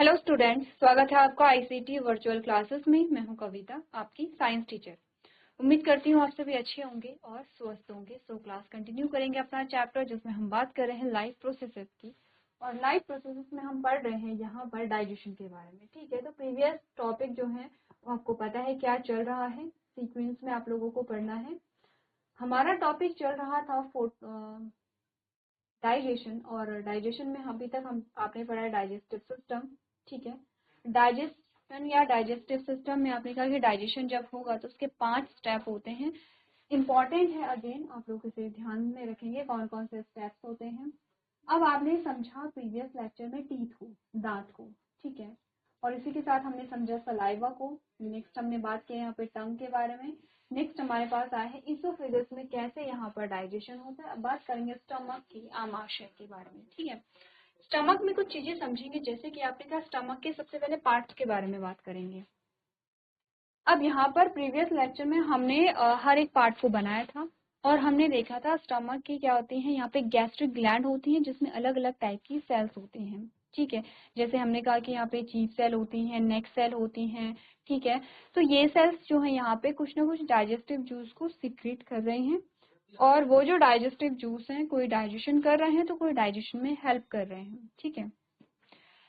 Hello students, स्वागत है आपका आईसीटी वर्चुअल क्लासेस में। मैं हूं कविता, आपकी साइंस टीचर। उम्मीद करती हूं आप सभी अच्छे होंगे और स्वस्थ होंगे। सो क्लास कंटिन्यू करेंगे अपना चैप्टर जिसमें हम बात कर रहे हैं लाइफ प्रोसेसेस की। और लाइफ प्रोसेसेस में हम पढ़ रहे हैं यहाँ पर डाइजेशन के बारे में। ठीक है, तो प्रीवियस टॉपिक जो है वो आपको पता है क्या चल रहा है, सीक्वेंस में आप लोगों को पढ़ना है। हमारा टॉपिक चल रहा था डाइजेशन, और डाइजेशन में अभी तक हम आपने पढ़ा है डाइजेस्टिव सिस्टम। ठीक है, डाइजेशन या डाइजेस्टिव सिस्टम में आपने कहा कि डाइजेशन जब होगा तो उसके 5 स्टेप होते हैं। इंपॉर्टेंट है, अगेन आप लोग इसे ध्यान में रखेंगे कौन कौन से स्टेप्स होते हैं। अब आपने समझा प्रीवियस लेक्चर में टीथ को, दांत को। ठीक है, और इसी के साथ हमने समझा सलाइवा को। नेक्स्ट हमने बात की यहाँ पे टंग के बारे में। नेक्स्ट हमारे पास आया है इसोफेगस में कैसे यहाँ पर डाइजेशन होता है। अब बात करेंगे स्टमक की, आमाशय के बारे में। ठीक है, स्टमक में कुछ चीजें समझेंगे, जैसे कि आपने कहा स्टमक के सबसे पहले पार्ट्स के बारे में बात करेंगे। अब यहाँ पर प्रीवियस लेक्चर में हमने हर एक पार्ट को बनाया था और हमने देखा था स्टमक की क्या होती है। यहाँ पे गैस्ट्रिक ग्लैंड होती है जिसमें अलग अलग टाइप की सेल्स होती हैं। ठीक है, जैसे हमने कहा कि यहाँ पे चीफ सेल होती हैं, नेक सेल होती हैं। ठीक है, तो ये सेल्स जो है यहाँ पे कुछ ना कुछ डाइजेस्टिव जूस को सिक्रीट कर रही हैं, और वो जो डाइजेस्टिव जूस हैं कोई डाइजेशन कर रहे हैं तो कोई डाइजेशन में हेल्प कर रहे हैं। ठीक है,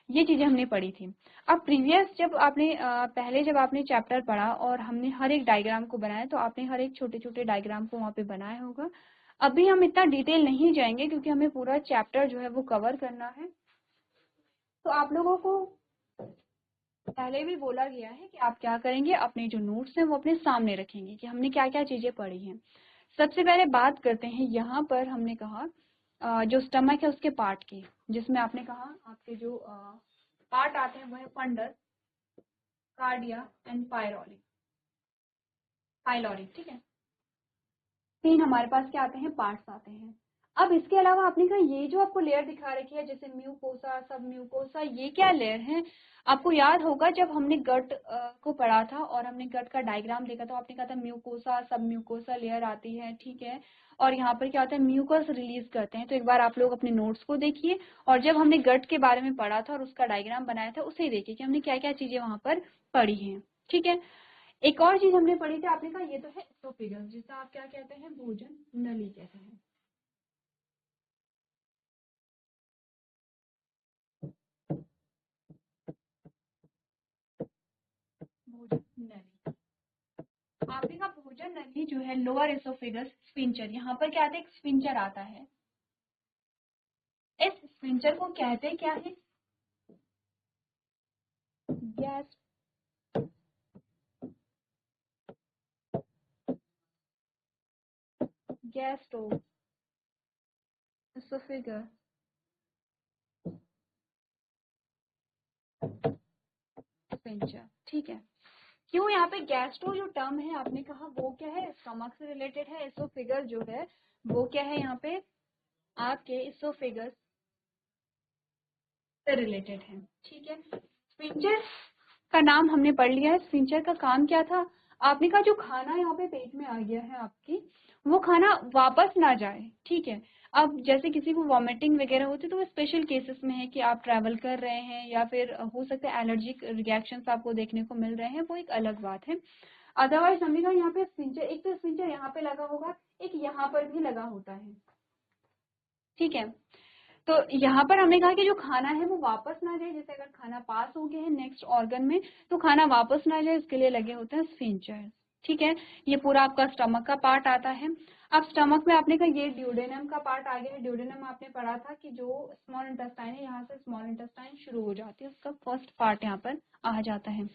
ये चीजें हमने पढ़ी थी। अब प्रीवियस जब आपने पहले जब आपने चैप्टर पढ़ा और हमने हर एक डायग्राम को बनाया, तो आपने हर एक छोटे छोटे डायग्राम को वहाँ पे बनाया होगा। अभी हम इतना डिटेल नहीं जाएंगे क्योंकि हमें पूरा चैप्टर जो है वो कवर करना है। तो आप लोगों को पहले भी बोला गया है कि आप क्या करेंगे, अपने जो नोट्स हैं वो अपने सामने रखेंगे कि हमने क्या क्या चीजें पढ़ी हैं। सबसे पहले बात करते हैं, यहाँ पर हमने कहा जो स्टमक है उसके पार्ट की, जिसमें आपने कहा आपके जो पार्ट आते हैं वो है फंडस, कार्डिया एंड पायरोलिक, पाइलोरिक। ठीक है, 3 हमारे पास क्या आते हैं, पार्ट्स आते हैं। अब इसके अलावा आपने कहा ये जो आपको लेयर दिखा रखी है जैसे म्यूकोसा, सब म्यूकोसा, ये क्या लेयर है। आपको याद होगा जब हमने गट को पढ़ा था और हमने गट का डायग्राम देखा था, आपने कहा था म्यूकोसा, सब म्यूकोसा लेयर आती है। ठीक है, और यहाँ पर क्या होता है, म्यूकस रिलीज करते हैं। तो एक बार आप लोग अपने नोट्स को देखिए, और जब हमने गट के बारे में पढ़ा था और उसका डायग्राम बनाया था उसे देखिए कि हमने क्या क्या चीजें वहां पर पढ़ी हैं। ठीक है, एक और चीज हमने पढ़ी थी, आपने कहा ये तो है एसोफेगस, जिसे आप क्या कहते हैं, भोजन नली कहते हैं। भोजन नली, आपने कहा भोजन नली जो है लोअर एसोफेगस स्फिंक्टर, यहाँ पर क्या आता है, एक स्फिंक्टर आता है। इस स्फिंक्टर को कहते क्या है, गैस गैस्ट्रो एसोफेगस स्फिंक्टर। ठीक है, क्यों यहाँ पे गैस्ट्रो जो टर्म है आपने कहा वो क्या है, स्टमक से रिलेटेड है। एसोफेगस जो है वो क्या है, यहाँ पे आपके एसोफेगस से रिलेटेड है। ठीक है, स्फिंक्टर का नाम हमने पढ़ लिया है। स्फिंक्टर का काम क्या था, आपने कहा जो खाना यहाँ पे पेट में आ गया है आपकी, वो खाना वापस ना जाए। ठीक है, अब जैसे किसी को वॉमिटिंग वगैरह होती है तो वो स्पेशल केसेस में है कि आप ट्रैवल कर रहे हैं या फिर हो सकता है एलर्जिक रिएक्शंस आपको देखने को मिल रहे हैं, वो एक अलग बात है। अदरवाइज हमने कहा यहाँ पे स्फिंक्टर, एक तो स्फिंक्टर यहाँ पे लगा होगा, एक यहाँ पर भी लगा होता है। ठीक है, तो यहाँ पर हमने कहा कि जो खाना है वो वापस ना जाए, जैसे अगर खाना पास हो गया है नेक्स्ट ऑर्गन में तो खाना वापस ना जाए, इसके लिए लगे होते हैं स्फिंक्टर। ठीक है, ये पूरा आपका स्टमक का पार्ट आता है। अब स्टमक में आपने कहा ये ड्यूडेनम का पार्ट आ गया है। ड्यूडेनम आपने पढ़ा था कि जो स्मॉल इंटेस्टाइन है, यहाँ से स्मॉल इंटेस्टाइन शुरू हो जाती है, उसका फर्स्ट पार्ट यहाँ पर आ जाता है।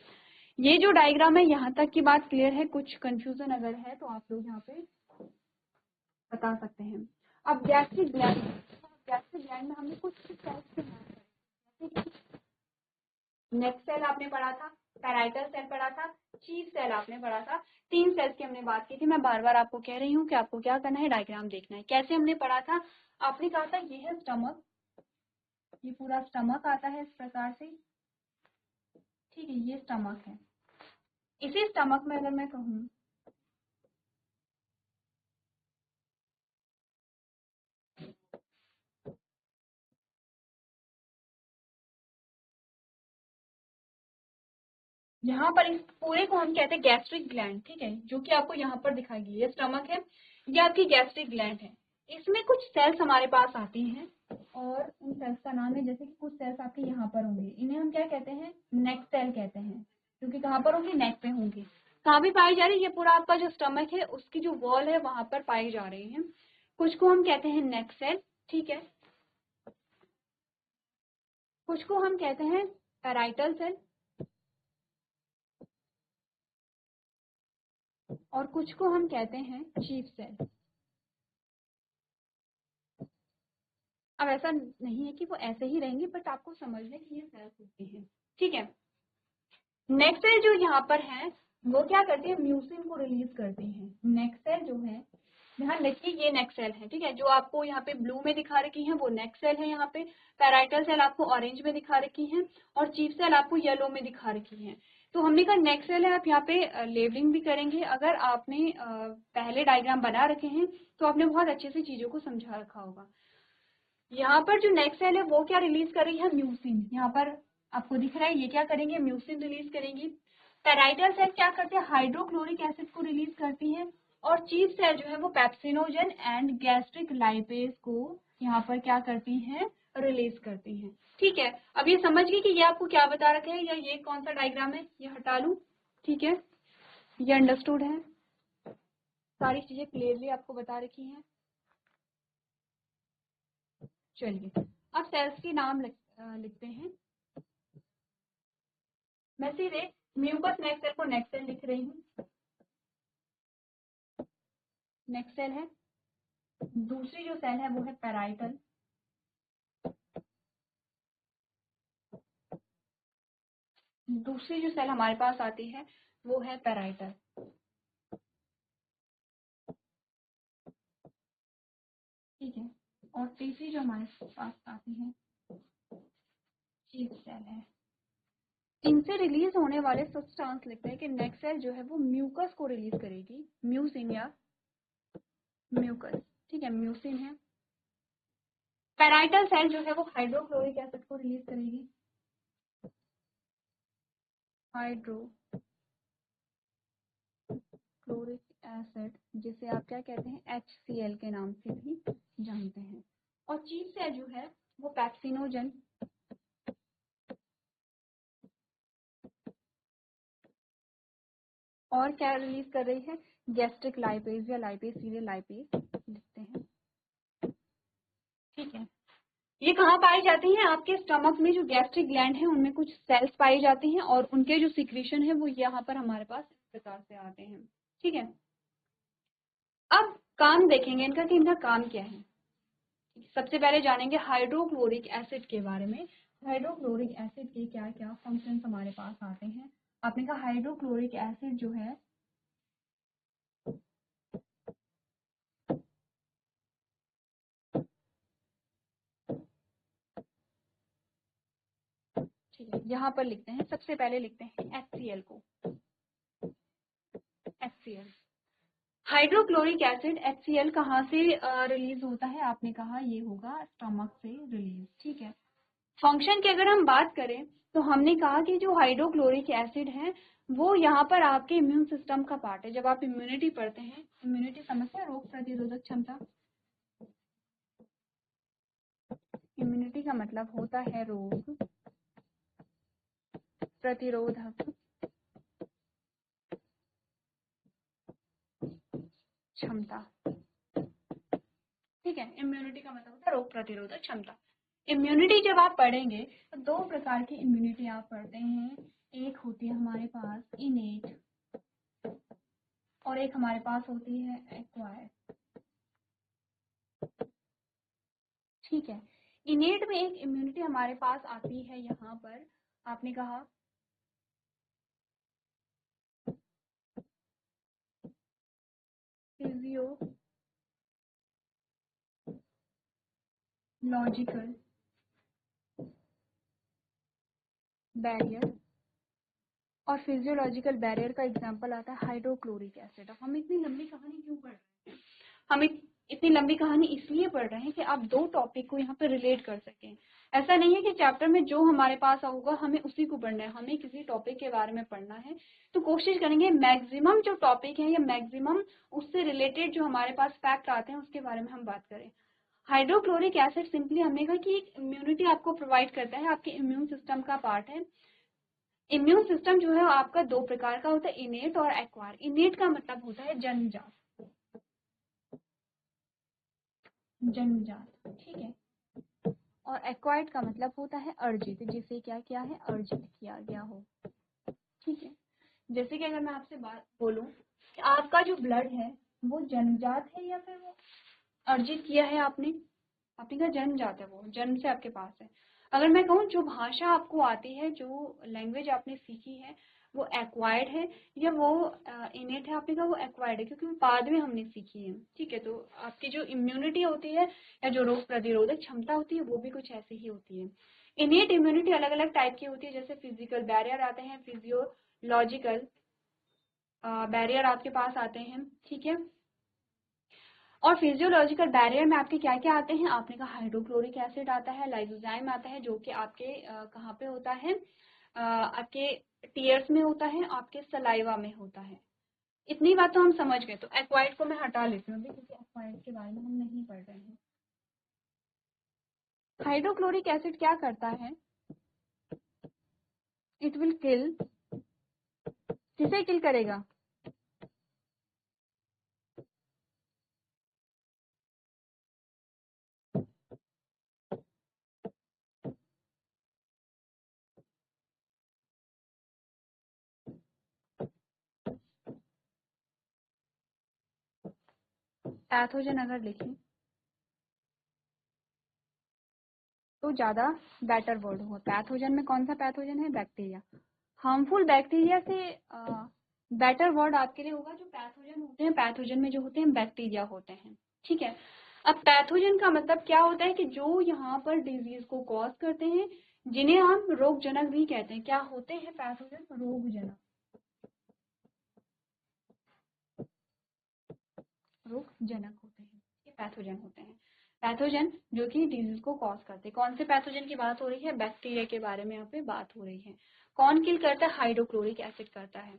ये जो डायग्राम है यहाँ तक की बात क्लियर है, कुछ कंफ्यूजन अगर है तो आप लोग यहाँ पे बता सकते हैं। अब गैस्ट्रिक ग्लैंड, गैस्ट्रिक ग्लैंड में हमने कुछ सेल्स के नाम पढ़े, नेक सेल आपने पढ़ा था, पैराइटल सेल पढ़ा था, चीफ सेल आपने पढ़ा था। 3 सेल्स की हमने बात की थी। मैं बार बार आपको कह रही हूँ कि आपको क्या करना है, डायग्राम देखना है। कैसे हमने पढ़ा था, आपने कहा था ये है स्टमक, ये पूरा स्टमक आता है इस प्रकार से। ठीक है, ये स्टमक है। इसी स्टमक में अगर मैं कहूँ यहाँ पर इस पूरे को हम कहते हैं गैस्ट्रिक ग्लैंड, ठीक है, जो कि आपको यहाँ पर दिखाई गई है। स्टमक है, ये आपकी गैस्ट्रिक ग्लैंड है। इसमें कुछ सेल्स हमारे पास आती हैं और उन सेल्स का नाम है, जैसे कि कुछ सेल्स आपके यहाँ पर होंगे, इन्हें हम क्या कहते हैं, नेक सेल कहते हैं, क्योंकि कहाँ पर होंगे, नेक पे होंगे। कहाँ भी पाई जा रही है, ये पूरा आपका जो स्टमक है उसकी जो वॉल है वहां पर पाई जा रही है। कुछ को हम कहते हैं नेक सेल, ठीक है, कुछ को हम कहते हैं पैराइटल सेल, और कुछ को हम कहते हैं चीफ सेल। अब ऐसा नहीं है कि वो ऐसे ही रहेंगे, बट आपको समझ लें कि ये सेल्स होती हैं, ठीक है। नेक्स्ट सेल जो यहाँ पर है वो क्या करती है, म्यूसिन को रिलीज करती है। नेक्स्ट सेल जो है, ध्यान रखिए ये नेक्स्ट सेल है, ठीक है, जो आपको यहाँ पे ब्लू में दिखा रखी है वो नेक्स्ट सेल है। यहाँ पे पैराइटल सेल आपको ऑरेंज में दिखा रखी है और चीफ सेल आपको येलो में दिखा रखी है। तो हमने कहा नेक्स्ट सेल है, आप यहाँ पे लेबलिंग भी करेंगे। अगर आपने पहले डायग्राम बना रखे हैं तो आपने बहुत अच्छे से चीजों को समझा रखा होगा। यहाँ पर जो नेक्स्ट सेल है वो क्या रिलीज कर रही है, म्यूसिन। यहाँ पर आपको दिख रहा है ये क्या करेंगे, म्यूसिन रिलीज करेंगी। पैराइटल सेल क्या करते हैं, हाइड्रोक्लोरिक एसिड को रिलीज करती है। और चीफ सेल जो है वो पेप्सिनोजन एंड गैस्ट्रिक लाइपेज को यहाँ पर क्या करती हैं, रिलीज करती हैं, ठीक है। अब ये समझ गए कि ये आपको क्या बता रखे हैं, या ये कौन सा डायग्राम है, ये हटा लूं, ठीक है, ये अंडरस्टूड है, सारी चीजें क्लियरली आपको बता रखी हैं। चलिए अब सेल्स के नाम लिखते हैं। मैं सीधे म्यूकस नेक्स्ट सेल को नेक्स्ट सेल लिख रही हूँ, नेक्स्ट सेल है। दूसरी जो सेल है वो है पैराइटल, दूसरी जो सेल हमारे पास आती है वो है पैराइटल, ठीक है। और तीसरी जो हमारे पास आती है चीफ सेल है। इनसे रिलीज होने वाले सब्सटेंस लिखते हैं कि नेक्स्ट सेल जो है वो म्यूकस को रिलीज करेगी, म्यूसिन या म्यूकस, ठीक है, म्यूसिन है। पैराइटल सेल जो है वो हाइड्रोक्लोरिक एसिड को रिलीज करेगी, हाइड्रोक्लोरिक एसिड, जिसे आप क्या कहते हैं, HCl के नाम से भी जानते हैं। और चीफ सेल जो है वो पेप्सिनोजन और क्या रिलीज कर रही है, गैस्ट्रिक लाइपेज या लाइपेज सीरियल लाइपेज लिखते हैं, ठीक है। ये कहाँ पाई जाती हैं, आपके स्टमक में जो गैस्ट्रिक ग्लैंड है उनमें कुछ सेल्स पाई जाती हैं और उनके जो सिक्रीशन है वो यहाँ पर हमारे पास इस प्रकार से आते हैं, ठीक है। अब काम देखेंगे इनका कि इनका काम क्या है। सबसे पहले जानेंगे हाइड्रोक्लोरिक एसिड के बारे में। हाइड्रोक्लोरिक एसिड के क्या क्या फंक्शंस हमारे पास आते हैं। आपने कहा हाइड्रोक्लोरिक एसिड जो है ठीक है, यहाँ पर लिखते हैं, सबसे पहले लिखते हैं HCl को, HCl। हाइड्रोक्लोरिक एसिड HCl कहाँ से रिलीज होता है, आपने कहा ये होगा स्टमक से रिलीज, ठीक है। फंक्शन की अगर हम बात करें तो हमने कहा कि जो हाइड्रोक्लोरिक एसिड है वो यहाँ पर आपके इम्यून सिस्टम का पार्ट है। जब आप इम्यूनिटी पढ़ते हैं, इम्यूनिटी समझते हैं, रोग प्रतिरोधक क्षमता, इम्यूनिटी का मतलब होता है रोग प्रतिरोधक क्षमता, ठीक है। इम्यूनिटी का मतलब होता है रोग प्रतिरोधक क्षमता। इम्यूनिटी जब आप पढ़ेंगे तो दो प्रकार की इम्यूनिटी आप पढ़ते हैं, एक होती है हमारे पास इनेट और एक हमारे पास होती है एक्वायर्ड, ठीक है। इनेट में एक इम्यूनिटी हमारे पास आती है यहाँ पर, आपने कहा फिजियोलॉजिकल बैरियर, और फिजियोलॉजिकल बैरियर का एग्जांपल आता है हाइड्रोक्लोरिक एसिड। अब हम इतनी लंबी कहानी क्यों पढ़ रहे हैं, हम इतनी लंबी कहानी इसलिए पढ़ रहे हैं कि आप दो टॉपिक को यहाँ पे रिलेट कर सकें। ऐसा नहीं है कि चैप्टर में जो हमारे पास होगा हमें उसी को पढ़ना है, हमें किसी टॉपिक के बारे में पढ़ना है तो कोशिश करेंगे मैक्सिमम जो टॉपिक है या मैक्सिमम उससे रिलेटेड जो हमारे पास फैक्ट आते हैं उसके बारे में हम बात करें। हाइड्रोक्लोरिक एसिड सिंपली हमने कहा कि इम्यूनिटी आपको प्रोवाइड करता है, आपके इम्यून सिस्टम का पार्ट है। इम्यून सिस्टम जो है आपका दो प्रकार का होता है, इनेट और एक्वायर। इनेट का मतलब होता है जन्मजात, जन्मजात, ठीक है। और एक्वायर्ड का मतलब होता है अर्जित, जिसे क्या किया है, अर्जित किया गया हो, ठीक है। जैसे कि अगर मैं आपसे बात बोलूं कि आपका जो ब्लड है वो जन्मजात है या फिर वो अर्जित किया है आपने का जन्मजात है, वो जन्म से आपके पास है। अगर मैं कहूँ जो भाषा आपको आती है, जो लैंग्वेज आपने सीखी है वो एक्वायर्ड है या वो इनेट है, आपने कहा वो एक्वायर्ड है क्योंकि वो बाद में हमने सीखी है, ठीक है। तो आपकी जो इम्यूनिटी होती है या जो रोग प्रतिरोधक क्षमता होती है वो भी कुछ ऐसी ही होती है। इनेट इम्यूनिटी अलग अलग टाइप की होती है, जैसे फिजिकल बैरियर आते हैं, फिजियोलॉजिकल बैरियर आपके पास आते हैं, ठीक है। और फिजियोलॉजिकल बैरियर में आपके क्या क्या आते हैं, आपने कहा हाइड्रोक्लोरिक एसिड आता है, लाइसोजाइम आता है, जो कि आपके कहाँ पे होता है, आपके टीयर्स में होता है, आपके सलाइवा में होता है। इतनी बात तो हम समझ गए। तो एक्वायर्ड को मैं हटा लेती हूँ क्योंकि एक्वायर्ड के बारे में हम नहीं पढ़ रहे हैं। हाइड्रोक्लोरिक एसिड क्या करता है, इट विल किल, किसे किल करेगा, पैथोजन अगर लिखें तो ज्यादा बेटर वर्ड होगा। पैथोजन में कौन सा पैथोजन है, बैक्टीरिया। हार्मफुल बैक्टीरिया से बेटर वर्ड आपके लिए होगा जो पैथोजन होते हैं, पैथोजन में जो होते हैं बैक्टीरिया होते हैं, ठीक है। अब पैथोजन का मतलब क्या होता है कि जो यहाँ पर डिजीज को कॉज करते हैं, जिन्हें हम रोगजनक भी कहते हैं। क्या होते हैं पैथोजन, रोगजनक, रोगजनक होते हैं, ये पैथोजन होते हैं। पैथोजन जो कि डिजीज को कॉज करते हैं। कौन से पैथोजन की बात हो रही है, बैक्टीरिया के बारे में यहाँ पे बात हो रही है। कौन किल करता है, हाइड्रोक्लोरिक एसिड करता है।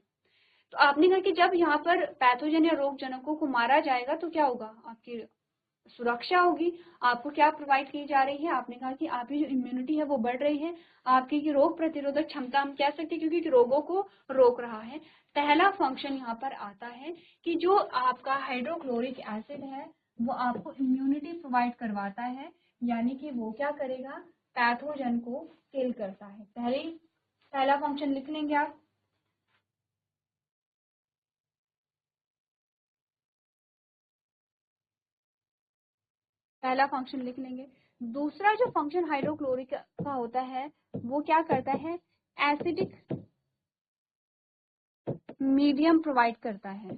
तो आपने कहा कि जब यहाँ पर पैथोजन या रोग जनकों को मारा जाएगा तो क्या होगा, आपकी सुरक्षा होगी। आपको क्या प्रोवाइड की जा रही है, आपने कहा कि आपकी जो इम्यूनिटी है वो बढ़ रही है, आपकी की रोग प्रतिरोधक क्षमता हम कह सकते हैं क्योंकि रोगों को रोक रहा है। पहला फंक्शन यहाँ पर आता है कि जो आपका हाइड्रोक्लोरिक एसिड है वो आपको इम्यूनिटी प्रोवाइड करवाता है, यानी कि वो क्या करेगा, पैथोजन को किल करता है। पहला फंक्शन लिख लेंगे आप। पहला फंक्शन लिख लेंगे। दूसरा जो फंक्शन हाइड्रोक्लोरिक का होता है वो क्या करता है, एसिडिक मीडियम प्रोवाइड करता है,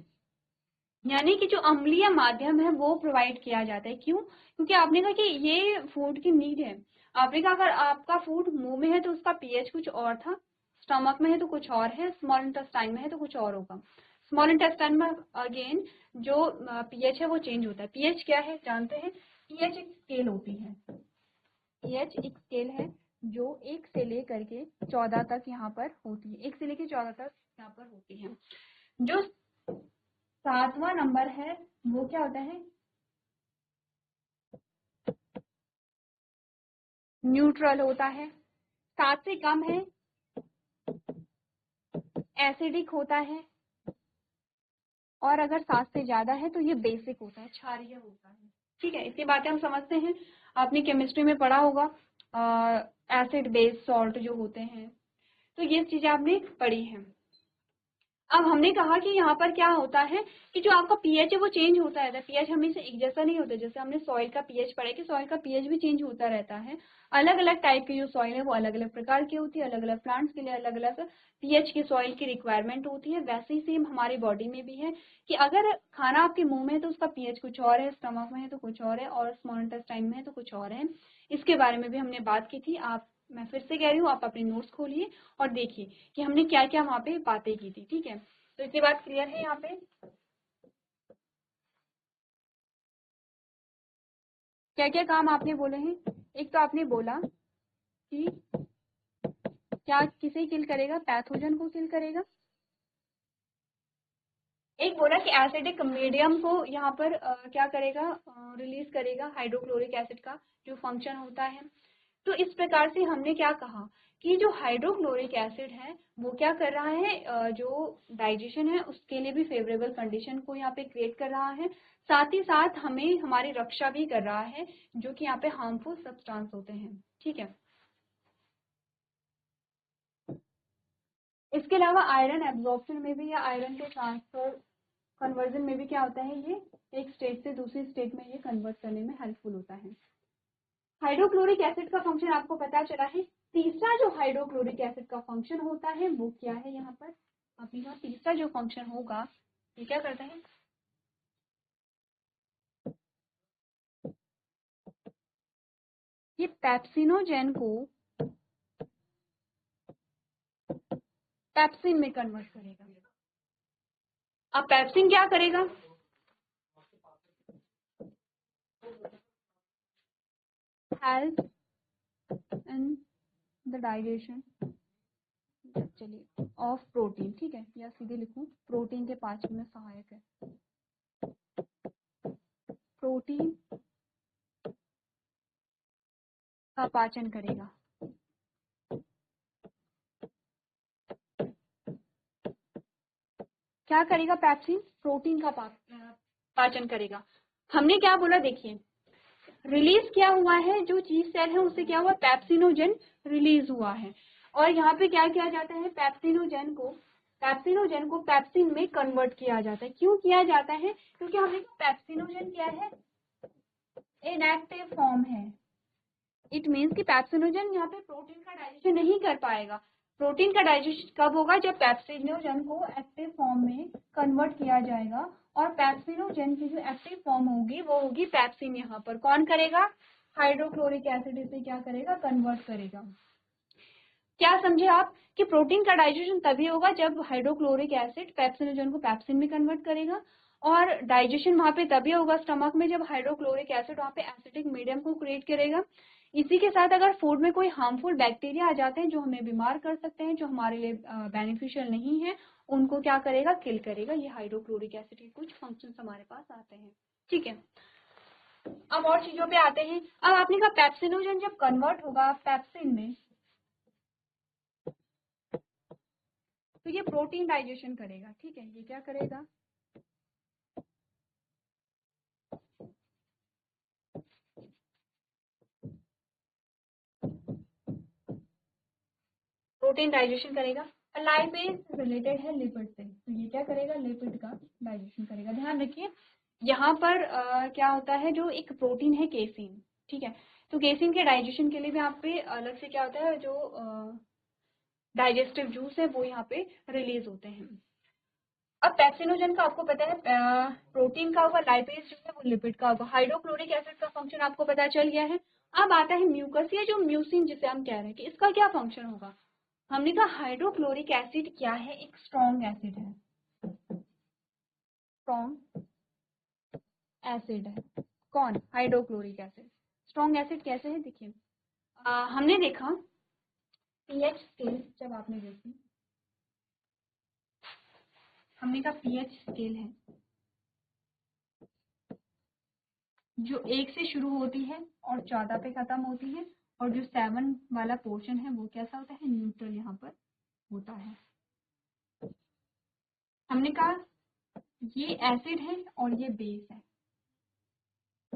यानी कि जो अम्लीय माध्यम है वो प्रोवाइड किया जाता है। क्यों, क्योंकि आपने कहा कि ये फूड की नीड है। आपने कहा अगर आपका फूड मुंह में है तो उसका पीएच कुछ और था, स्टमक में है तो कुछ और है, स्मॉल इंटेस्टाइन में है तो कुछ और होगा। स्मॉल इंटेस्टाइन में अगेन जो पीएच है वो चेंज होता है। पीएच क्या है जानते हैं, पीएच एक स्केल होती है, पीएच एक स्केल है जो 1 से लेकर के 14 तक यहाँ पर होती है, 1 से लेकर 14 तक यहाँ पर होती है। जो 7वां नंबर है वो क्या होता है, न्यूट्रल होता है। 7 से कम है एसिडिक होता है, और अगर 7 से ज्यादा है तो ये बेसिक होता है, क्षारीय होता है, ठीक है। इतनी बातें हम समझते हैं, आपने केमिस्ट्री में पढ़ा होगा एसिड बेस सॉल्ट जो होते हैं, तो ये चीजें आपने पढ़ी हैं। अब हमने कहा कि यहाँ पर क्या होता है कि जो आपका पीएच है वो चेंज होता रहता है। पीएच हमेशा एक जैसा नहीं होता, जैसे हमने सॉइल का पीएच पढ़ा है कि सॉइल का पीएच भी चेंज होता रहता है। अलग अलग टाइप की जो सॉइल है वो अलग अलग प्रकार की होती है, अलग अलग प्लांट्स के लिए अलग अलग पीएच की सॉइल की रिक्वायरमेंट होती है। वैसे ही सेम हमारी बॉडी में भी है कि अगर खाना आपके मुंह में है तो उसका पीएच कुछ और है, स्टमक में है तो कुछ और है, और स्मॉल इंटेस्टाइन में है तो कुछ और है। इसके बारे में भी हमने बात की थी। मैं फिर से कह रही हूँ, आप अपने नोट्स खोलिए और देखिए कि हमने क्या क्या वहाँ पे बातें की थी, ठीक है। तो इतनी बात क्लियर है यहाँ पे। क्या क्या काम आपने बोले हैं? एक तो आपने बोला कि क्या किसे किल करेगा, पैथोजन को किल करेगा। एक बोला कि एसिडिक मीडियम को यहाँ पर क्या करेगा, रिलीज करेगा हाइड्रोक्लोरिक एसिड का जो फंक्शन होता है। तो इस प्रकार से हमने क्या कहा कि जो हाइड्रोक्लोरिक एसिड है वो क्या कर रहा है, जो डाइजेशन है उसके लिए भी फेवरेबल कंडीशन को यहाँ पे क्रिएट कर रहा है, साथ ही साथ हमें हमारी रक्षा भी कर रहा है जो कि यहाँ पे हार्मफुल सब्सटेंस होते हैं। ठीक है, इसके अलावा आयरन एब्जॉर्प्शन में भी या आयरन के ट्रांसफर कन्वर्जन में भी क्या होता है, ये एक स्टेट से दूसरी स्टेट में ये कन्वर्ट करने में हेल्पफुल होता है। हाइड्रोक्लोरिक एसिड का फंक्शन आपको पता चला है। तीसरा जो हाइड्रोक्लोरिक एसिड का फंक्शन होता है वो क्या है, यहाँ पर अपने यहाँ तीसरा जो फंक्शन होगा ये क्या करता है, ये पेप्सिनोजेन को पेप्सिन में कन्वर्ट करेगा। अब पेप्सिन क्या करेगा, हेल्प इन द डाइजेशन, चलिए ऑफ प्रोटीन, ठीक है, या सीधे लिखूं प्रोटीन के पाचन में सहायक है, प्रोटीन का पाचन करेगा। क्या करेगा पेप्सिन, प्रोटीन का पाचन करेगा। हमने क्या बोला, देखिए रिलीज क्या हुआ है, जो चीज सेल है उससे क्या हुआ, पेप्सिनोजेन रिलीज हुआ है। और यहाँ पे क्या किया जाता है, पेप्सिनोजेन को पेप्सिन में कन्वर्ट किया जाता है। क्यों किया जाता है, क्योंकि हमने पेप्सिनोजेन क्या है, इनएक्टिव फॉर्म है। इट मीन्स कि पेप्सिनोजेन यहाँ पे प्रोटीन का डाइजेशन नहीं कर पाएगा। प्रोटीन का डाइजेशन कब होगा, जब पेप्सिनोजेन को एक्टिव फॉर्म में कन्वर्ट किया जाएगा। और पेप्सिनोजेन की जो एक्टिव फॉर्म होगी वो होगी पेप्सिन। यहाँ पर कौन करेगा, हाइड्रोक्लोरिक एसिड इसे क्या करेगा, कन्वर्ट करेगा। क्या समझे आप कि प्रोटीन का डाइजेशन तभी होगा जब हाइड्रोक्लोरिक एसिड पेप्सिनोजेन को पेप्सिन में कन्वर्ट करेगा, और डाइजेशन वहां पे तभी होगा स्टमक में जब हाइड्रोक्लोरिक एसिड वहां पे एसिडिक मीडियम को क्रिएट करेगा। इसी के साथ अगर फूड में कोई हार्मफुल बैक्टीरिया आ जाते हैं जो हमें बीमार कर सकते हैं, जो हमारे लिए बेनिफिशियल नहीं है, उनको क्या करेगा, किल करेगा। ये हाइड्रोक्लोरिक एसिड के कुछ फंक्शंस हमारे पास आते हैं। ठीक है, अब और चीजों पे आते हैं। अब आपने कहा पेप्सिनोजेन जब कन्वर्ट होगा पेप्सिन में तो ये प्रोटीन डाइजेशन करेगा। ठीक है, ये क्या करेगा, प्रोटीन डाइजेशन करेगा। लाइपेज रिलेटेड है लिपिड से, तो ये क्या करेगा, लिपिड का डाइजेशन करेगा। ध्यान रखिए यहाँ पर क्या होता है, जो एक प्रोटीन है केसिन, ठीक है, तो केसिन के डाइजेशन के लिए भी यहाँ पे अलग से क्या होता है, जो डाइजेस्टिव जूस है वो यहाँ पे रिलीज होते हैं। अब पेप्सिनोजेन का आपको पता है प्रोटीन का होगा, लाइपेज जो है वो लिपिड का होगा। हाइड्रोक्लोरिक एसिड का फंक्शन आपको पता चल गया है। अब आता है म्यूकस, या जो म्यूसिन जिसे हम कह रहे हैं कि इसका क्या फंक्शन होगा। हमने कहा हाइड्रोक्लोरिक एसिड क्या है, एक स्ट्रॉन्ग एसिड है, स्ट्रॉन्ग एसिड है। कौन, हाइड्रोक्लोरिक एसिड। स्ट्रॉन्ग एसिड कैसे है, देखिए हमने देखा पीएच स्केल, जब आपने देखी हमने कहा पीएच स्केल है जो 1 से शुरू होती है और 14 पे खत्म होती है, और जो 7 वाला पोर्शन है वो कैसा होता है, न्यूट्रल यहाँ पर होता है। हमने कहा ये एसिड है और ये बेस है,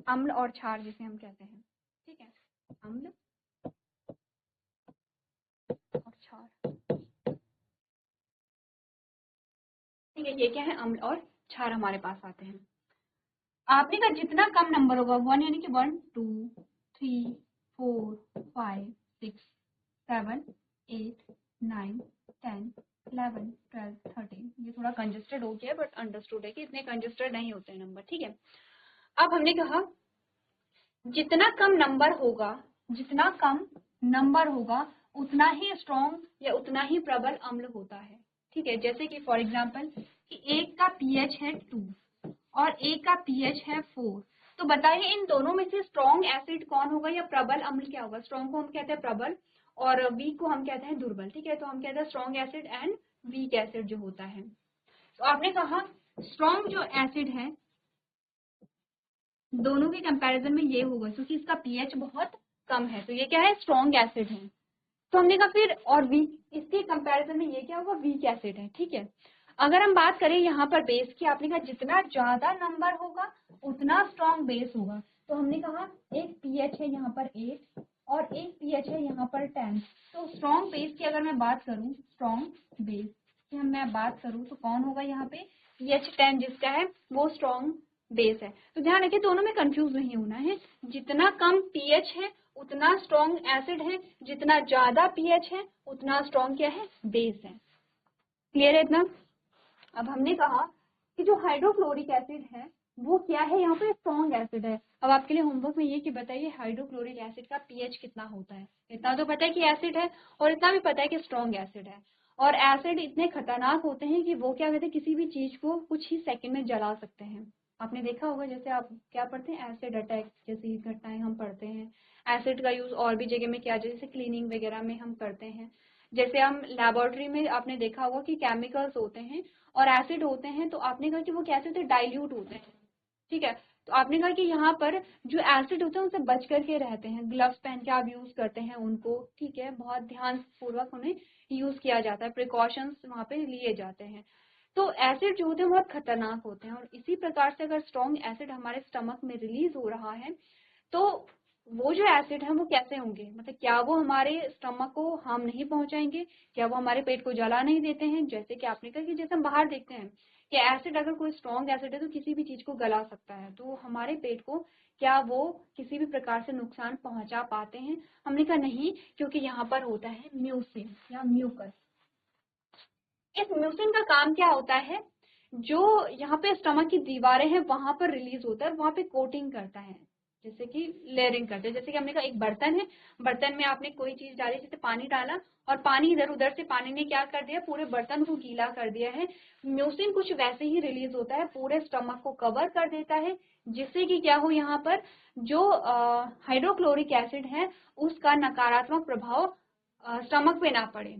अम्ल और क्षार जिसे हम कहते हैं। ठीक है, अम्ल और क्षार, ठीक है, ये क्या है, अम्ल और क्षार हमारे पास आते हैं। आपने कहा जितना कम नंबर होगा 1 यानी कि 1 2 3 4 5 6 7 8 9 10 11 12 13, ये थोड़ा कंजेस्टेड हो गया बट अंडरस्टूड है कि इतने कंजेस्टेड नहीं होते हैं नंबर। ठीक है, अब हमने कहा जितना कम नंबर होगा, जितना कम नंबर होगा उतना ही स्ट्रॉन्ग या उतना ही प्रबल अम्ल होता है। ठीक है, जैसे कि फॉर एग्जांपल कि एक का पीएच है 2 और एक का पीएच है 4, तो बताइए इन दोनों में से स्ट्रॉन्ग एसिड कौन होगा या प्रबल अम्ल क्या होगा? स्ट्रॉन्ग को हम कहते हैं प्रबल और वीक को हम कहते हैं दुर्बल। ठीक है, तो हम कहते हैं strong acid and weak acid जो होता है। तो आपने कहा स्ट्रॉन्ग जो एसिड है दोनों के कंपैरिजन में ये होगा क्योंकि इसका पीएच बहुत कम है, तो ये क्या है? स्ट्रॉन्ग एसिड है। तो हमने कहा फिर और वीक, इसके कंपैरिजन में ये क्या होगा? वीक एसिड है। ठीक है, अगर हम बात करें यहाँ पर बेस की, आपने कहा जितना ज्यादा नंबर होगा उतना स्ट्रॉन्ग बेस होगा। तो हमने कहा एक पीएच है यहाँ पर 8 और एक पीएच है यहाँ पर 10। तो स्ट्रॉन्ग बेस की अगर मैं बात करूँ, स्ट्रॉन्ग बेस की मैं बात करूँ तो कौन होगा यहाँ पे? पीएच 10 जिसका है वो स्ट्रॉन्ग बेस है। तो ध्यान रखिए दोनों में कंफ्यूज नहीं होना है, जितना कम पीएच है उतना स्ट्रॉन्ग एसिड है, जितना ज्यादा पीएच है उतना स्ट्रॉन्ग क्या है? बेस है। क्लियर है इतना? अब हमने कहा कि जो हाइड्रोक्लोरिक एसिड है वो क्या है? यहाँ पे स्ट्रॉन्ग एसिड है। अब आपके लिए होमवर्क में ये कि बताइए हाइड्रोक्लोरिक एसिड का पीएच कितना होता है? इतना तो पता है कि एसिड है और इतना भी पता है कि स्ट्रॉन्ग एसिड है। और एसिड इतने खतरनाक होते हैं कि वो क्या कहते हैं, किसी भी चीज को कुछ ही सेकंड में जला सकते हैं। आपने देखा होगा, जैसे आप क्या पढ़ते हैं, एसिड अटैक जैसी घटनाएं हम पढ़ते हैं। एसिड का यूज और भी जगह में किया जाए, जैसे क्लीनिंग वगैरह में हम करते हैं। जैसे हम लेबोरेटरी में आपने देखा होगा कि केमिकल्स होते हैं और एसिड होते हैं, तो आपने कहा कि वो कैसे होते हैं? डाइल्यूट होते हैं। ठीक है, तो आपने कहा कि यहाँ पर जो एसिड होते हैं उनसे बच करके रहते हैं, ग्लव्स पहन के आप यूज करते हैं उनको। ठीक है, बहुत ध्यान पूर्वक उन्हें यूज किया जाता है, प्रिकॉशंस वहां पे लिए जाते हैं। तो एसिड जो होते हैं बहुत खतरनाक होते हैं और इसी प्रकार से अगर स्ट्रॉन्ग एसिड हमारे स्टमक में रिलीज हो रहा है तो वो जो एसिड है वो कैसे होंगे? मतलब क्या वो हमारे स्टमक को हार्म नहीं पहुंचाएंगे? क्या वो हमारे पेट को जला नहीं देते हैं? जैसे कि आपने कहा कि जैसे हम बाहर देखते हैं कि एसिड, अगर कोई स्ट्रॉन्ग एसिड है तो किसी भी चीज को गला सकता है, तो हमारे पेट को क्या वो किसी भी प्रकार से नुकसान पहुंचा पाते हैं? हमने कहा नहीं, क्योंकि यहाँ पर होता है म्यूसिन या म्यूकस। इस म्यूसिन का काम क्या होता है? जो यहाँ पे स्टमक की दीवारें हैं वहां पर रिलीज होता है, वहां पे कोटिंग करता है, जैसे कि लेयरिंग करते हैं। जैसे कि हमने कहा एक बर्तन है, बर्तन में आपने कोई चीज डाली, जैसे पानी डाला और पानी इधर उधर से पानी ने क्या कर दिया? पूरे बर्तन को गीला कर दिया है। म्यूसिन कुछ वैसे ही रिलीज होता है, पूरे स्टमक को कवर कर देता है, जिससे कि क्या हो, यहाँ पर जो हाइड्रोक्लोरिक एसिड है उसका नकारात्मक प्रभाव स्टमक पे ना पड़े।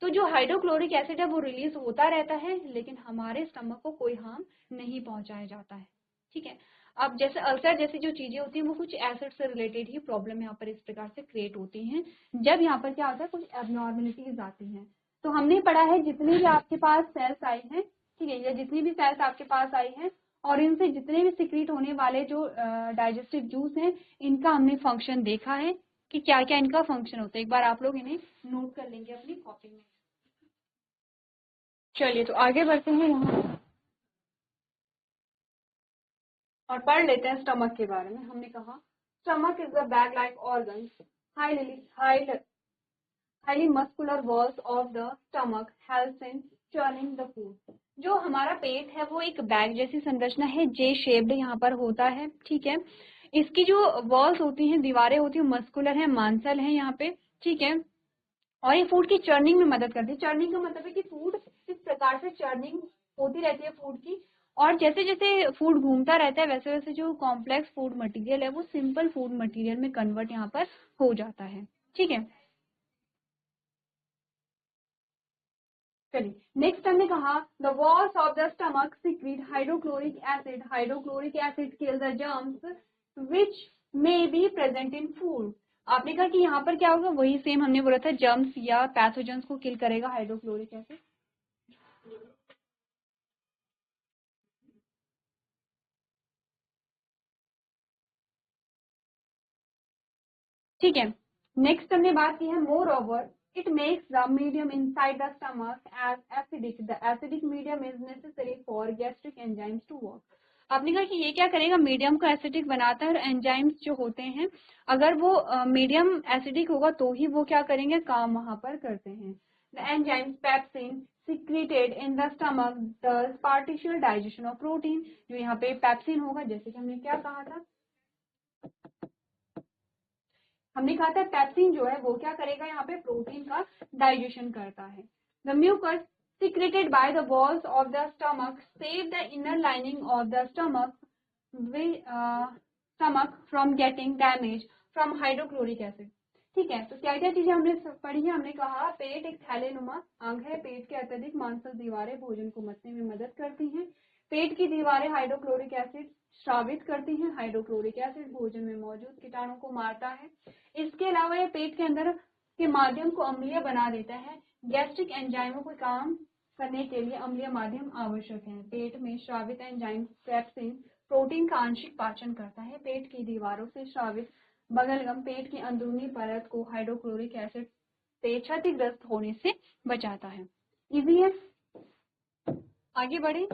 तो जो हाइड्रोक्लोरिक एसिड है वो रिलीज होता रहता है, लेकिन हमारे स्टमक को कोई हार्म नहीं पहुंचाया जाता है। ठीक है, अब जैसे अल्सर जैसी जो चीजें होती हैं वो कुछ एसिड से रिलेटेड ही प्रॉब्लम यहाँ पर इस प्रकार से क्रिएट होती हैं, जब यहाँ पर क्या होता है, कुछ एबनॉर्मलिटीज आती हैं। तो हमने पढ़ा है जितनी भी आपके पास सेल्स आई हैं, ठीक है, या जितनी भी सेल्स आपके पास आई हैं और इनसे जितने भी सिक्रीट होने वाले जो डाइजेस्टिव जूस हैं, इनका हमने फंक्शन देखा है कि क्या क्या इनका फंक्शन होता है। एक बार आप लोग इन्हें नोट कर लेंगे अपनी कॉपी में। चलिए तो आगे बढ़ते हैं यहाँ और पढ़ लेते हैं स्टमक के बारे में। हमने कहा stomach is the bag like organ highly muscular walls of the stomach helps in churning the food। जो हमारा पेट है वो एक बैग जैसी संरचना है, जे शेप्ड यहाँ पर होता है। ठीक है, इसकी जो वॉल्स होती हैं, दीवारें होती हैं, मस्कुलर है, मांसल है यहाँ पे। ठीक है, और ये फूड की चर्निंग में मदद करती है। चर्निंग का मतलब है कि फूड इस प्रकार से चर्निंग होती रहती है फूड की, और जैसे जैसे फूड घूमता रहता है वैसे वैसे जो कॉम्प्लेक्स फूड मटेरियल है वो सिंपल फूड मटेरियल में कन्वर्ट यहाँ पर हो जाता है। ठीक है, चलिए नेक्स्ट हमने कहा the walls of the stomach secret hydrochloric acid. Hydrochloric acid kill the germs which may be present in food. आपने कहा कि यहाँ पर क्या होगा, वही सेम हमने बोला था, जर्म्स या पैथोजेंस को किल करेगा हाइड्रोक्लोरिक एसिड। ठीक है, नेक्स्ट हमने बात की है moreover it makes the medium inside the stomach as acidic. The acidic medium is necessary for gastric enzymes to work. आपने कहा कि ये क्या करेगा, मीडियम को एसिडिक बनाता है, और एंजाइम्स जो होते हैं अगर वो मीडियम एसिडिक होगा तो ही वो क्या करेंगे, काम वहां पर करते हैं। The enzymes pepsin secreted in the stomach does partial digestion of protein। जो यहाँ पे पेप्सिन होगा, जैसे कि हमने क्या कहा था, हमने कहा था पेप्सिन जो है वो क्या करेगा, यहाँ पे प्रोटीन का डाइजेशन करता है। The mucus secreted by the walls of the stomach save the inner lining of the stomach stomach from getting damage from hydrochloric acid. ठीक है, तो क्या क्या चीजें हमने पढ़ी है? हमने कहा पेट एक थैलेनुमा अंग है, पेट के अत्यधिक मांसल दीवारें भोजन को मथने में मदद करती हैं। पेट की दीवारें हाइड्रोक्लोरिक एसिड स्रावित करती हैं। हाइड्रोक्लोरिक एसिड भोजन में मौजूद कीटाणु को मारता है। इसके अलावा ये पेट के अंदर के माध्यम को अम्लीय बना देता है। गैस्ट्रिक एंजाइमों को काम करने के लिए अम्लीय माध्यम आवश्यक है। पेट में स्रावित एंजाइम पेप्सिन प्रोटीन का आंशिक पाचन करता है। पेट की दीवारों से स्रावित बगलगम पेट की अंदरूनी परत को हाइड्रोक्लोरिक एसिड से क्षतिग्रस्त होने से बचाता है। इजी है, आगे बढ़े।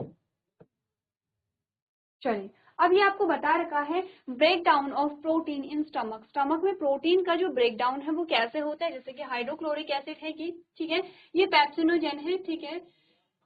चलिए, अब ये आपको बता रखा है break down of protein in stomach. Stomach में प्रोटीन का जो ब्रेक डाउन है वो कैसे होता है? जैसे कि हाइड्रोक्लोरिक एसिड है कि, ठीक है, ये पेप्सिनोजेन है। ठीक है,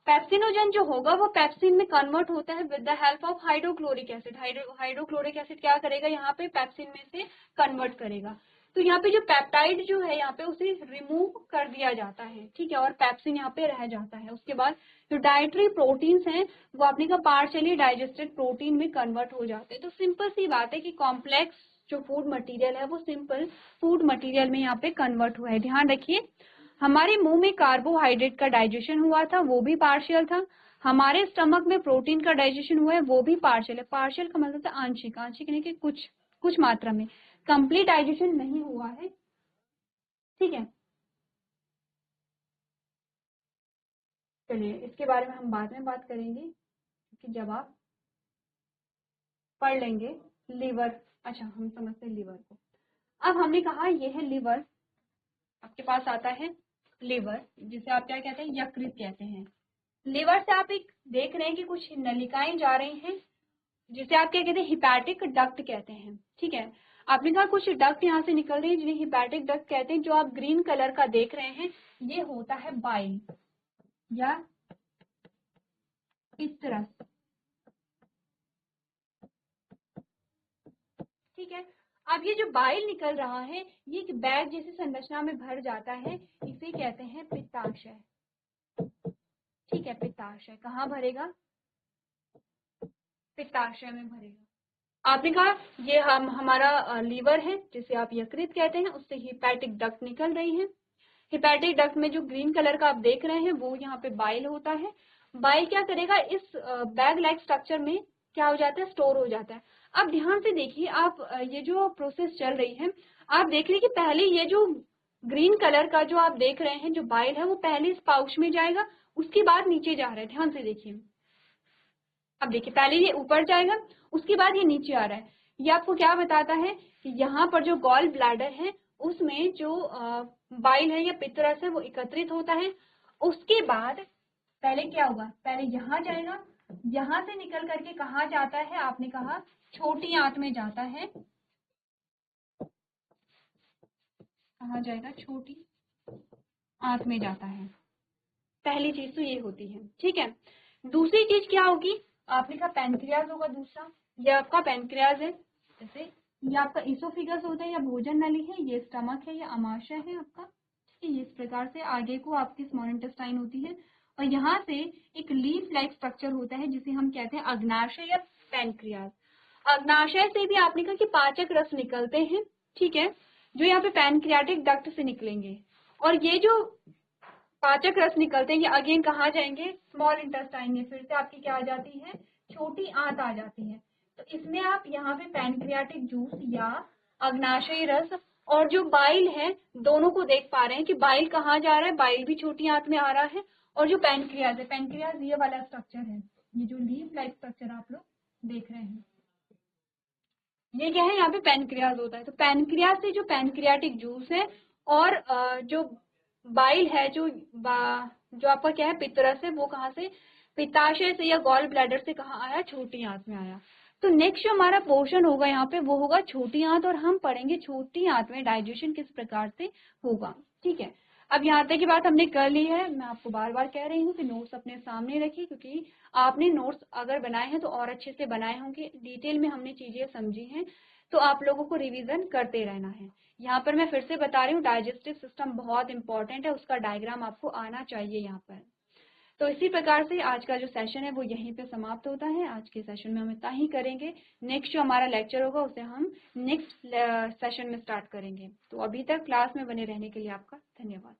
पेप्सिनोजेन जो होगा वो पेप्सिन में कन्वर्ट होता है with the help of hydrochloric acid. Hydrochloric acid क्या करेगा? यहाँ पे पेप्सिन में से कन्वर्ट करेगा। तो यहाँ पे जो पेप्टाइड जो है यहाँ पे उसे रिमूव कर दिया जाता है। ठीक है, और पेप्सिन यहाँ पे रह जाता है। उसके बाद जो डाइटरी प्रोटीन्स हैं वो अपने का पार्शियली डाइजेस्टेड प्रोटीन में कन्वर्ट हो जाते हैं। तो सिंपल सी बात है कि कॉम्प्लेक्स जो फूड मटेरियल है वो सिंपल फूड मटेरियल में यहाँ पे कन्वर्ट हुआ है। ध्यान रखिए, हमारे मुंह में कार्बोहाइड्रेट का डाइजेशन हुआ था, वो भी पार्शियल था। हमारे स्टमक में प्रोटीन का डाइजेशन हुआ है, वो भी पार्शियल है। पार्शियल का मतलब था आंशिक, आंशिक यानी कि कुछ मात्रा में, कंप्लीट डाइजेशन नहीं हुआ है। ठीक है, चलिए इसके बारे में हम बाद में बात करेंगे, क्योंकि जब आप पढ़ लेंगे लिवर। अच्छा, हम समझते हैं लिवर को। अब हमने कहा ये है लिवर, आपके पास आता है लिवर, जिसे आप क्या कहते हैं? यकृत कहते हैं। लिवर से आप एक देख रहे हैं कि कुछ नलिकाएं जा रही हैं, जिसे आप क्या कहते हैं? हिपैटिक डक्ट कहते हैं। ठीक है, आपने कहा कुछ डक्ट यहाँ से निकल रही है जिन्हें हिपैटिक डक्ट कहते हैं। जो आप ग्रीन कलर का देख रहे हैं ये होता है बाइल या पित्तरस। ठीक है, अब ये जो बाइल निकल रहा है ये एक बैग जैसी संरचना में भर जाता है, इसे कहते हैं पित्ताशय। ठीक है, पित्ताशय कहाँ भरेगा? पित्ताशय में भरेगा। आपने कहा ये हमारा लीवर है जिसे आप यकृत कहते हैं, उससे हिपैटिक डक्ट निकल रही है। हिपैटिक डक्ट में जो ग्रीन कलर का आप देख रहे हैं वो यहाँ पे बाइल होता है। बाइल क्या करेगा? इस बैग लाइक स्ट्रक्चर में क्या हो जाता है? स्टोर हो जाता है। अब ध्यान से देखिए आप, ये जो प्रोसेस चल रही है आप देख लीजिए कि पहले ये जो ग्रीन कलर का जो आप देख रहे हैं जो बाइल है वो पहले इस पाउच में जाएगा, उसके बाद नीचे जा रहा है। ध्यान से देखिए, अब देखिए पहले ये ऊपर जाएगा, उसके बाद ये नीचे आ रहा है। ये आपको क्या बताता है कि यहाँ पर जो गॉल ब्लैडर है उसमें जो बाइल है या पित्तरस है वो एकत्रित होता है। उसके बाद पहले क्या होगा? पहले यहाँ जाएगा, यहाँ से निकल करके कहाँ जाता है? आपने कहा छोटी आंत में जाता है। कहाँ जाएगा? छोटी आंत में जाता है। पहली चीज तो ये होती है। ठीक है, दूसरी चीज क्या होगी? आपने कहा पैनक्रियाज होगा दूसरा। ये आपका पैनक्रियाज है, जैसे ये आपका इसोफिगस होता है या भोजन नली है, ये स्टमक है या अमाशय है आपका। ठीक है, इस प्रकार से आगे को आपकी स्मॉल इंटेस्टाइन होती है और यहाँ से एक लीफ लाइक स्ट्रक्चर होता है जिसे हम कहते हैं अग्नाशय या पैनक्रियाज। अग्नाशय से भी आपने कहा कि पाचक रस निकलते हैं। ठीक है, जो यहाँ पे पैनक्रियाटिक डक्ट से निकलेंगे, और ये जो पाचक रस निकलते हैं ये अगेन कहाँ जाएंगे? स्मॉल इंटेस्टाइन में। फिर से आपकी क्या आ जाती है? छोटी आंत आ जाती है। तो इसमें आप यहाँ पे पैनक्रियाटिक जूस या अग्नाशयी रस और जो बाइल है दोनों को देख पा रहे हैं कि बाइल कहाँ जा रहा है? बाइल भी छोटी आंत में आ रहा है। और जो पैनक्रियाज है, पैनक्रियाज ये वाला स्ट्रक्चर है, ये जो लीफ लाइक स्ट्रक्चर आप लोग देख रहे हैं ये क्या है? यहाँ पे पैनक्रियाज होता है। तो पैनक्रियाज से जो पैनक्रियाटिक जूस है और जो बाइल है, जो आपका क्या है? पित्तरस है, वो कहाँ से? पित्ताशय से या गॉल ब्लैडर से कहाँ आया? छोटी आंत में आया। तो नेक्स्ट जो हमारा पोर्शन होगा यहाँ पे वो होगा छोटी आंत, और हम पढ़ेंगे छोटी आंत में डाइजेशन किस प्रकार से होगा। ठीक है, अब यहाँ तक की बात हमने कर ली है। मैं आपको बार बार कह रही हूँ कि नोट्स अपने सामने रखिए, क्योंकि आपने नोट्स अगर बनाए हैं तो और अच्छे से बनाए होंगे। डिटेल में हमने चीजें समझी हैं, तो आप लोगों को रिवीजन करते रहना है। यहाँ पर मैं फिर से बता रही हूँ डाइजेस्टिव सिस्टम बहुत इंपॉर्टेंट है, उसका डायग्राम आपको आना चाहिए यहाँ पर। तो इसी प्रकार से आज का जो सेशन है वो यहीं पे समाप्त होता है। आज के सेशन में हम इतना ही करेंगे। नेक्स्ट जो हमारा लेक्चर होगा उसे हम नेक्स्ट सेशन में स्टार्ट करेंगे। तो अभी तक क्लास में बने रहने के लिए आपका धन्यवाद।